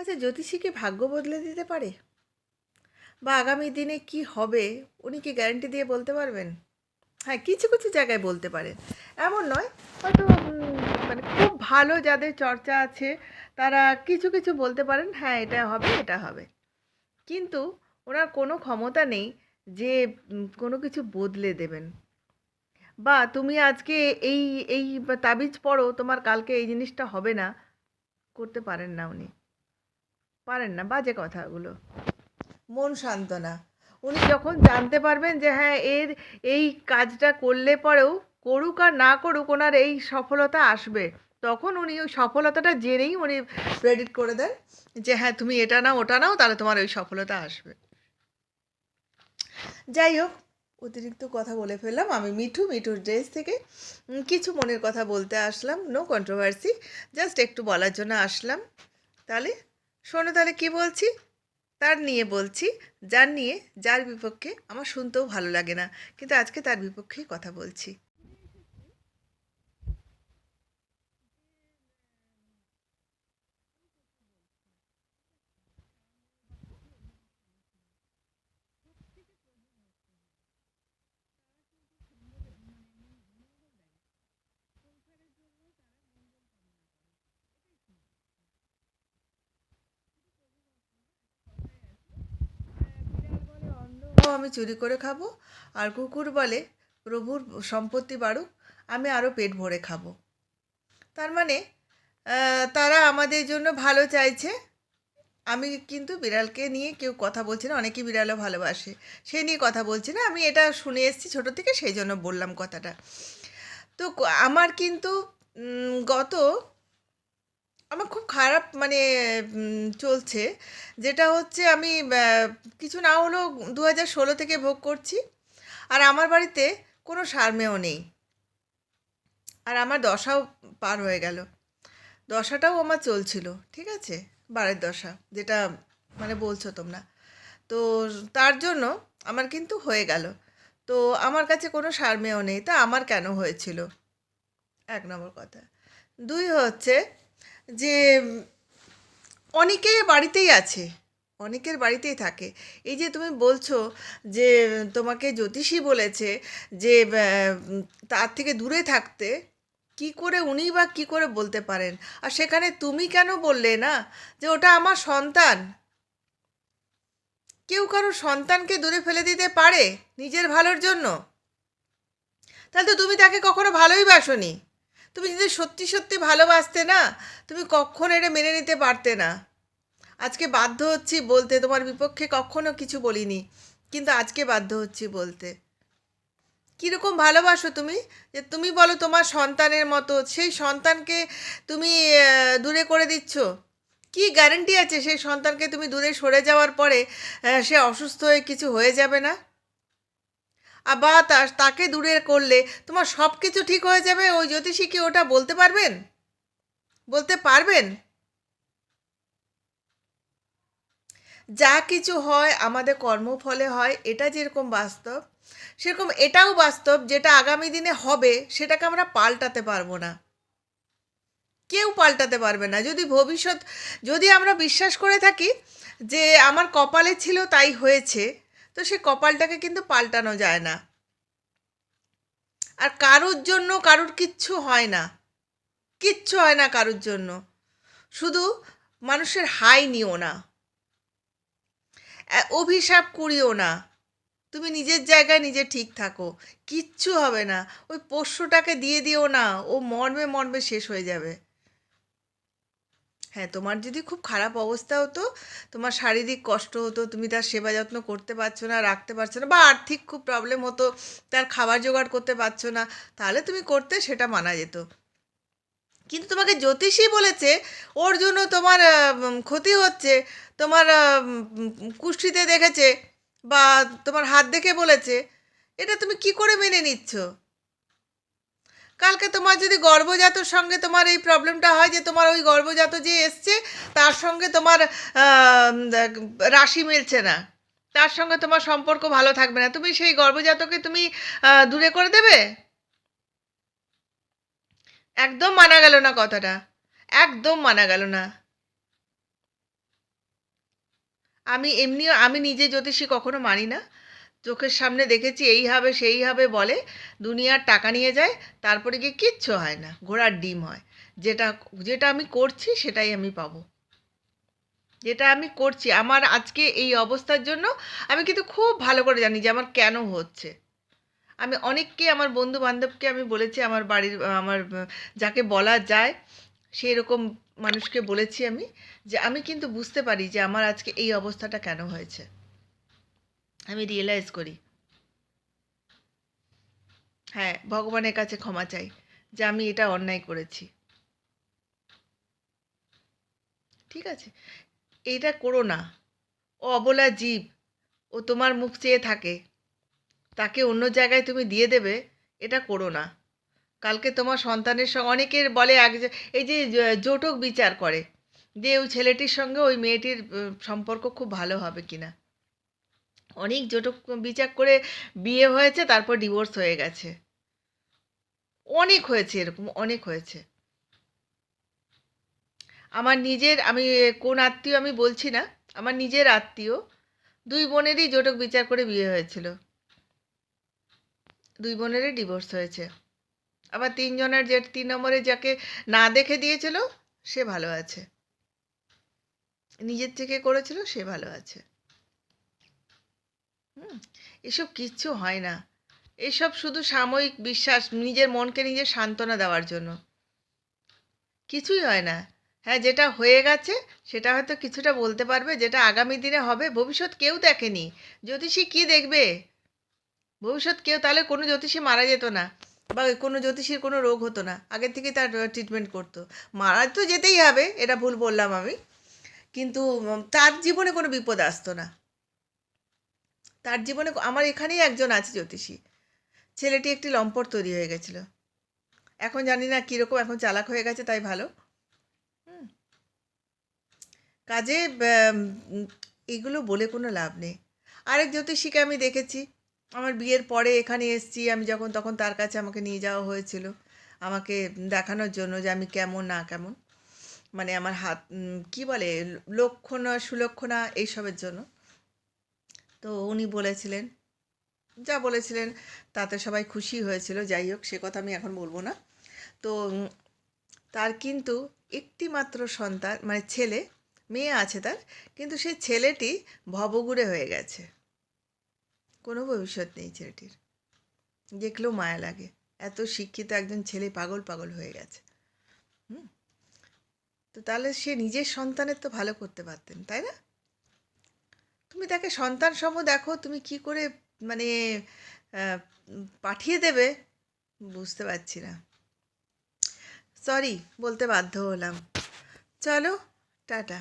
আচ্ছা, জ্যোতিষী কি ভাগ্য বদলে দিতে পারে? বা আগামী দিনে কি হবে উনি কি গ্যারান্টি দিয়ে বলতে পারবেন? হ্যাঁ, কিছু কিছু জায়গায় বলতে পারেন। এমন নয়, হয়তো মানে খুব ভালো যাদের চর্চা আছে তারা কিছু কিছু বলতে পারেন, হ্যাঁ এটা হবে এটা হবে। কিন্তু ওনার কোনো ক্ষমতা নেই যে কোনো কিছু বদলে দেবেন। বা তুমি আজকে এই এই তাবিজ পড়ো, তোমার কালকে এই জিনিসটা হবে না, করতে পারেন না উনি। পারেন না, বাজে কথাগুলো। মন শান্ত না। উনি যখন জানতে পারবেন যে হ্যাঁ এর এই কাজটা করলে পরেও, করুক আর না করুক, ওনার এই সফলতা আসবে, তখন উনি ওই সফলতাটা জেনেই উনি প্রেডিক্ট করে দেন যে হ্যাঁ তুমি এটা নাও ওটা নাও, তাহলে তোমার ওই সফলতা আসবে। যাই হোক, অতিরিক্ত কথা বলে ফেললাম। আমি মিঠুর ড্রেস থেকে কিছু মনের কথা বলতে আসলাম, নো কন্ট্রোভার্সি, জাস্ট একটু বলার জন্য আসলাম। তাহলে শোনো, তাহলে কি বলছি তার নিয়ে বলছি, যার নিয়ে, যার বিপক্ষে আমার শুনতেও ভালো লাগে না, কিন্তু আজকে তার বিপক্ষেই কথা বলছি। আমি চুরি করে খাবো, আর কুকুর বলে প্রভুর সম্পত্তি বাড়ুক, আমি আরও পেট ভরে খাবো। তার মানে তারা আমাদের জন্য ভালো চাইছে। আমি কিন্তু বিড়ালকে নিয়ে কেউ কথা বলছে না, অনেকেই বিড়ালও ভালোবাসে, সে নিয়ে কথা বলছি না, আমি এটা শুনে এসেছি ছোটো থেকে, সেই জন্য বললাম কথাটা। তো আমার কিন্তু গত আমার খুব খারাপ মানে চলছে, যেটা হচ্ছে আমি কিছু না হলেও 2016 থেকে ভোগ করছি। আর আমার বাড়িতে কোনো সারমেয় নেই, আর আমার দশাও পার হয়ে গেল। দশাটাও আমার চলছিল, ঠিক আছে, বারের দশা, যেটা মানে বলছো তোমরা। তো তার জন্য আমার কিন্তু হয়ে গেল। তো আমার কাছে কোনো সারমেয় নেই, তা আমার কেন হয়েছিল? এক নম্বর কথা। দুই হচ্ছে যে অনেকেই বাড়িতেই আছে, অনেকের বাড়িতেই থাকে। এই যে তুমি বলছো যে তোমাকে জ্যোতিষী বলেছে যে তার থেকে দূরে থাকতে, কি করে উনি বা কি করে বলতে পারেন? আর সেখানে তুমি কেন বললে না যে ওটা আমার সন্তান? কেউ কারো সন্তানকে দূরে ফেলে দিতে পারে নিজের ভালোর জন্য? তাহলে তো তুমি তাকে কখনো ভালোই বাসনি। তুমি যদি সত্যি সত্যি ভালোবাসতে না, তুমি কখনো এটা মেনে নিতে পারতে না। আজকে বাধ্য হচ্ছি বলতে, তোমার বিপক্ষে কখনো কিছু বলিনি, কিন্তু আজকে বাধ্য হচ্ছি বলতে। কীরকম ভালোবাসো তুমি, যে তুমি বলো তোমার সন্তানের মতো, সেই সন্তানকে তুমি দূরে করে দিচ্ছ। কি গ্যারান্টি আছে সেই সন্তানকে তুমি দূরে সরে যাওয়ার পরে সে অসুস্থ হয়ে কিছু হয়ে যাবে না? আবার তাকে দূরে করলে তোমার সব কিছু ঠিক হয়ে যাবে? ওই জ্যোতিষী কি ওটা বলতে পারবেন? বলতে পারবেন? যা কিছু হয় আমাদের কর্মফলে হয়, এটা যেরকম বাস্তব, সেরকম এটাও বাস্তব, যেটা আগামী দিনে হবে সেটাকে আমরা পাল্টাতে পারবো না। কেউ পাল্টাতে পারবে না। যদি ভবিষ্যৎ, যদি আমরা বিশ্বাস করে থাকি যে আমার কপালে ছিল তাই হয়েছে, তো সে কপালটাকে কিন্তু পাল্টানো যায় না। আর কারুর জন্য কারুর কিচ্ছু হয় না, কিচ্ছু হয় না কারুর জন্য। শুধু মানুষের হাই নিও না, অভিশাপ করিও না। তুমি নিজের জায়গায় নিজে ঠিক থাকো, কিচ্ছু হবে না। ওই পোষ্যটাকে দিয়ে দিও না, ও মর্মে মর্মে শেষ হয়ে যাবে। হ্যাঁ, তোমার যদি খুব খারাপ অবস্থা হতো, তোমার শারীরিক কষ্ট হতো, তুমি তার সেবা যত্ন করতে পারছো না, রাখতে পারছো না, বা আর্থিক খুব প্রবলেম হতো, তার খাবার জোগাড় করতে পারছো না, তাহলে তুমি করতে, সেটা মানা যেত। কিন্তু তোমাকে জ্যোতিষী বলেছে ওর জন্য তোমার ক্ষতি হচ্ছে, তোমার কুষ্ঠিতে দেখেছে, বা তোমার হাত দেখে বলেছে, এটা তুমি কি করে মেনে নিচ্ছ? কালকে তোমার যদি গর্ভজাতর সঙ্গে তোমার এই প্রবলেমটা হয়, যে তোমার ওই গর্ভজাত যে এসছে তার সঙ্গে তোমার আহ, রাশি মিলছে না, তার সঙ্গে তোমার সম্পর্ক ভালো থাকবে না, তুমি সেই গর্ভজাতকে তুমি দূরে করে দেবে? একদম মানা গেল না কথাটা, একদম মানা গেল না। আমি নিজে জ্যোতিষী কখনো মানি না। চোখের সামনে দেখেছি এই হবে সেই হবে বলে, দুনিয়ার টাকা নিয়ে যায়, তারপরে গিয়ে কিচ্ছু হয় না, ঘোড়ার ডিম হয়। যেটা যেটা আমি করছি সেটাই আমি পাবো। যেটা আমি করছি আমার আজকে এই অবস্থার জন্য, আমি কিন্তু খুব ভালো করে জানি যে আমার কেন হচ্ছে। আমি অনেককে, আমার বন্ধু বান্ধবকে আমি বলেছি, আমার বাড়ির যাকে বলা যায় সেই রকম মানুষকে বলেছি আমি, যে আমি কিন্তু বুঝতে পারি যে আমার আজকে এই অবস্থাটা কেন হয়েছে। আমি রিয়েলাইজ করি। হ্যাঁ, ভগবানের কাছে ক্ষমা চাই যে আমি এটা অন্যায় করেছি। ঠিক আছে? এইটা করো না। ও অবলা জীব, ও তোমার মুখ চেয়ে থাকে, তাকে অন্য জায়গায় তুমি দিয়ে দেবে, এটা করো না। কালকে তোমার সন্তানের সঙ্গে অনেকের বলে এই যে জটক বিচার করে যে ওই ছেলেটির সঙ্গে ওই মেয়েটির সম্পর্ক খুব ভালো হবে কিনা। অনেক জটক বিচার করে বিয়ে হয়েছে, তারপর ডিভোর্স হয়ে গেছে। অনেক হয়েছে এরকম, অনেক হয়েছে। আমার নিজের, আমি কোন আত্মীয় আমি বলছি না, আমার নিজের আত্মীয়, দুই বোনেরই জটক বিচার করে বিয়ে হয়েছিল, দুই বোনেরই ডিভোর্স হয়েছে। আবার তিনজনের, যে 3 নম্বরে যাকে না দেখে দিয়েছিল সে ভালো আছে, নিজের থেকে করেছিল সে ভালো আছে। হুম, এসব কিচ্ছু হয় না। এসব শুধু সাময়িক বিশ্বাস, নিজের মনকে নিজে সান্ত্বনা দেওয়ার জন্য। কিছুই হয় না। হ্যাঁ, যেটা হয়ে গেছে সেটা হয়তো কিছুটা বলতে পারবে, যেটা আগামী দিনে হবে ভবিষ্যৎ কেউ দেখেনি। জ্যোতিষী কি দেখবে? ভবিষ্যৎ কেউ, তাহলে কোনো জ্যোতিষী মারা যেত না, বা কোনো জ্যোতিষীর কোনো রোগ হতো না, আগের থেকেই তার ট্রিটমেন্ট করতো। মারা তো যেতেই হবে, এটা ভুল বললাম আমি, কিন্তু তার জীবনে কোনো বিপদ আসতো না। তার জীবনে, আমার এখানেই একজন আছে জ্যোতিষী, ছেলেটি একটি লম্পট তৈরি হয়ে গেছিল। এখন জানি না কীরকম, এখন চালাক হয়ে গেছে তাই ভালো। হুম, কাজে এগুলো বলে কোনো লাভ নেই। আরেক জ্যোতিষীকে আমি দেখেছি, আমার বিয়ের পরে এখানে এসেছি আমি যখন, তখন তার কাছে আমাকে নিয়ে যাওয়া হয়েছিল, আমাকে দেখানোর জন্য যে আমি কেমন না কেমন, মানে আমার হাত কী বলে, লক্ষণা সুলক্ষণা এইসবের জন্য। তো উনি বলেছিলেন, যা বলেছিলেন তাতে সবাই খুশি হয়েছিল। যাই হোক, সে কথা আমি এখন বলবো না। তো তার কিন্তু একটি মাত্র সন্তান, মানে ছেলে, মেয়ে আছে তার, কিন্তু সেই ছেলেটি ভবঘুরে হয়ে গেছে, কোনো ভবিষ্যৎ নেই ছেলেটির। দেখলেও মায়া লাগে, এত শিক্ষিত একজন ছেলে পাগল পাগল হয়ে গেছে। হুম, তো তাহলে সে নিজের সন্তানের তো ভালো করতে পারতেন, তাই না? তুমি তাকে সন্তান সম দেখো, তুমি কি করে মানে পাঠিয়ে দেবে, বুঝতে পারছি না। সরি বলতে বাধ্য হলাম। চলো, টাটা।